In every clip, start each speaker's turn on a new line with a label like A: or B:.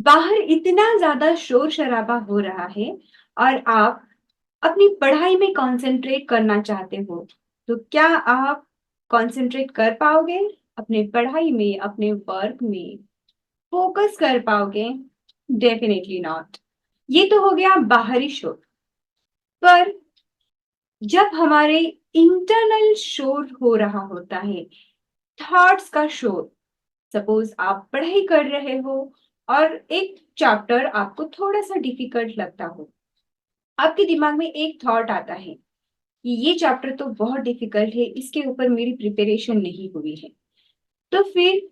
A: बाहर इतना ज्यादा शोर शराबा हो रहा है और आप अपनी पढ़ाई में कंसंट्रेट करना चाहते हो, तो क्या आप कंसंट्रेट कर पाओगे अपने पढ़ाई में, अपने वर्क में फोकस कर पाओगे? Definitely not. ये तो हो गया बाहरी शोर। पर जब हमारे इंटरनल शोर हो रहा होता है, थॉट्स का शोर, सपोज आप पढ़ाई कर रहे हो और एक चैप्टर आपको थोड़ा सा डिफिकल्ट लगता हो, आपके दिमाग में एक थॉट आता है कि ये चैप्टर तो बहुत डिफिकल्ट है, इसके ऊपर मेरी प्रिपरेशन नहीं हुई है। तो फिर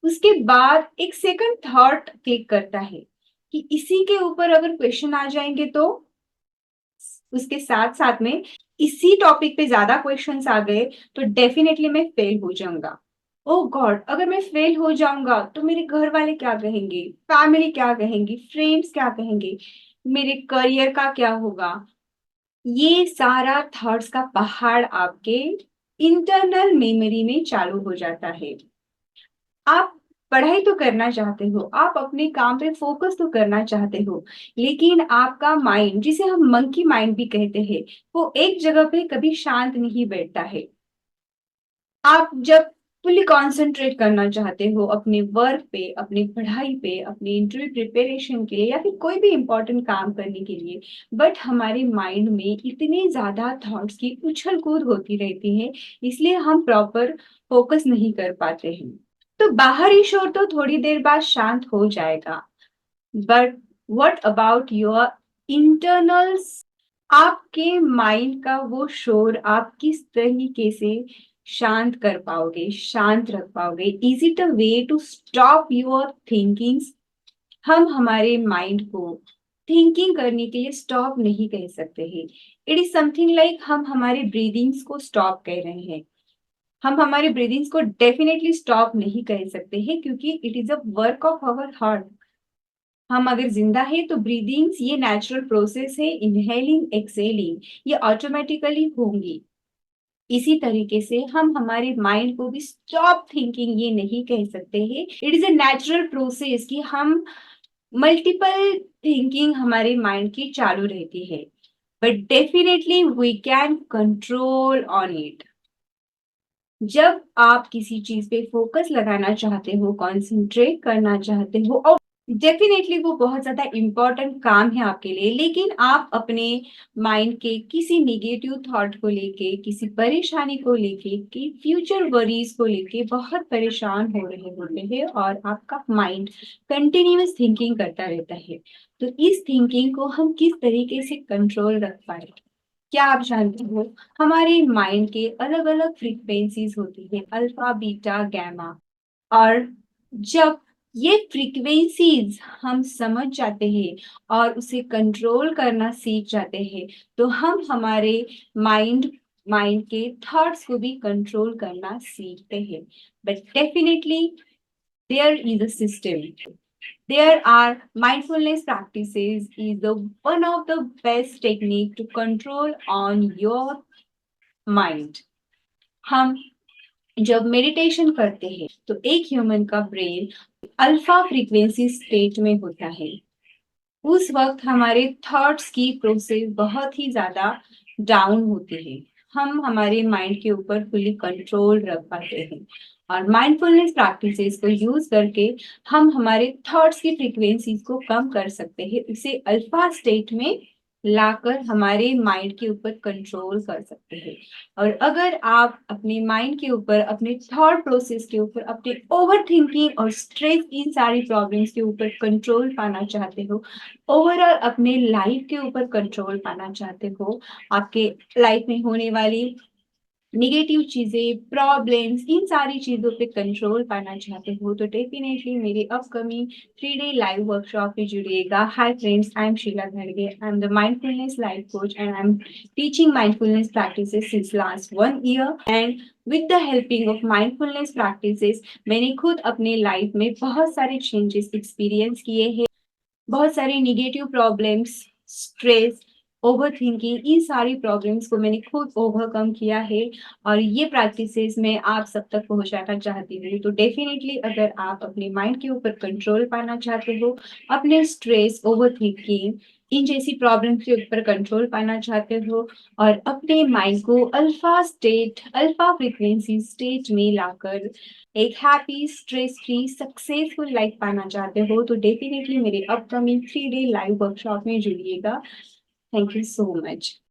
A: उसके बाद एक सेकंड थॉट क्लिक करता है कि इसी के ऊपर अगर क्वेश्चन आ जाएंगे तो उसके साथ साथ में इसी टॉपिक पे ज्यादा क्वेश्चंस आ गए तो डेफिनेटली मैं फेल हो जाऊंगा। ओ गॉड, अगर मैं फेल हो जाऊंगा तो मेरे घर वाले क्या कहेंगे, फैमिली क्या कहेंगी, फ्रेंड्स क्या कहेंगे, मेरे करियर का क्या होगा? ये सारा थॉट्स का पहाड़ आपके इंटरनल मेमोरी में चालू हो जाता है। आप पढ़ाई तो करना चाहते हो, आप अपने काम पे फोकस तो करना चाहते हो, लेकिन आपका माइंड, जिसे हम मंकी माइंड भी कहते हैं, वो एक जगह पे कभी शांत नहीं बैठता है। आप जब फुली कंसंट्रेट करना चाहते हो अपने वर्क पे, अपनी पढ़ाई पे, अपने इंटरव्यू प्रिपरेशन के लिए या फिर कोई भी इंपॉर्टेंट काम करने के लिए, बट हमारे माइंड में इतने ज्यादा थॉट्स की उछल कूद होती रहती है, इसलिए हम प्रॉपर फोकस नहीं कर पाते हैं। तो बाहरी शोर तो थोड़ी देर बाद शांत हो जाएगा, but what about your internal? आपके माइंड का वो शोर आप किस तरीके से शांत कर पाओगे, शांत रख पाओगे? Is it a way to stop your thinkings? हम हमारे माइंड को थिंकिंग करने के लिए स्टॉप नहीं कह सकते हैं। इट इज समथिंग लाइक हम हमारे ब्रीदिंग्स को स्टॉप कह रहे हैं। हम हमारे ब्रीदिंग्स को डेफिनेटली स्टॉप नहीं कर सकते हैं, क्योंकि it is a work of our heart. हम अगर जिंदा है तो ब्रीदिंग्स ये नेचुरल प्रोसेस है, इनहेलिंग एक्सेलिंग ये ऑटोमेटिकली होंगी। इसी तरीके से हम हमारे माइंड को भी स्टॉप थिंकिंग ये नहीं कह सकते हैं। It is a natural process कि हम मल्टीपल थिंकिंग हमारे माइंड की चालू रहती है, but definitely we can control on it. जब आप किसी चीज पे फोकस लगाना चाहते हो, कंसंट्रेट करना चाहते हो, और डेफिनेटली वो बहुत ज्यादा इंपॉर्टेंट काम है आपके लिए, लेकिन आप अपने माइंड के किसी निगेटिव थॉट को लेके, किसी परेशानी को लेके, कि फ्यूचर वरीज को लेके बहुत परेशान हो रहे होते हैं और आपका माइंड कंटिन्यूअस थिंकिंग करता रहता है, तो इस थिंकिंग को हम किस तरीके से कंट्रोल रख पाए? क्या आप जानते हो, हमारे माइंड के अलग अलग फ्रीक्वेंसीज होती है, अल्फा बीटा गैमा। और जब ये फ्रीक्वेंसीज हम समझ जाते हैं और उसे कंट्रोल करना सीख जाते हैं, तो हम हमारे माइंड माइंड के थॉट्स को भी कंट्रोल करना सीखते हैं। But definitely there is a system. There are mindfulness practices is the one of the best technique to control on your mind. हम जब मेडिटेशन करते हैं तो एक ह्यूमन का ब्रेन अल्फा फ्रीक्वेंसी स्टेट में होता है। उस वक्त हमारे थॉट्स की प्रोसेस बहुत ही ज्यादा डाउन होती है। हम हमारे माइंड के ऊपर फुली कंट्रोल रख पाते हैं, और माइंडफुलनेस प्रैक्टिसेस को यूज करके हम हमारे थॉट्स की फ्रीक्वेंसीज को कम कर सकते हैं, उसे अल्फा स्टेट में लाकर हमारे माइंड के ऊपर कंट्रोल कर सकते हैं। और अगर आप अपने माइंड के ऊपर, अपने थॉट प्रोसेस के ऊपर, अपने ओवर थिंकिंग और स्ट्रेस, इन सारी प्रॉब्लम्स के ऊपर कंट्रोल पाना चाहते हो, ओवरऑल अपने लाइफ के ऊपर कंट्रोल पाना चाहते हो, आपके लाइफ में होने वाली निगेटिव चीजें, प्रॉब्लम्स, इन सारी चीजों पे कंट्रोल पाना चाहते हो, तो डेफिनेटली मेरे अपकमिंग 3 डे लाइव वर्कशॉप में जुड़िएगा। Hi friends, I am Sheela घड़गे, I am the mindfulness life coach and I am teaching mindfulness practices since last 1 year. And with the helping of mindfulness practices मैंने खुद अपने life में बहुत सारे changes experience किए हैं। बहुत सारे निगेटिव प्रॉब्लम्स, स्ट्रेस, ओवरथिंकिंग, इन सारी प्रॉब्लम्स को मैंने खुद ओवरकम किया है और ये प्रैक्टिसेस मैं आप सब तक पहुँचाना चाहती हूँ। तो डेफ़िनिटली अगर आप अपने माइंड के ऊपर कंट्रोल पाना चाहते हो, अपने स्ट्रेस, ओवरथिंकिंग इन जैसी प्रॉब्लम्स के ऊपर कंट्रोल पाना चाहते हो और अपने माइंड को अल्फा फ्रीक्वेंसी स्टेट में लाकर एक happy, stress free, successful life पाना चाहते हो, तो डेफ़िनिटली मेरे अपकमिंग 3 डे लाइव वर्कशॉप में जुड़िएगा। Thank you so much.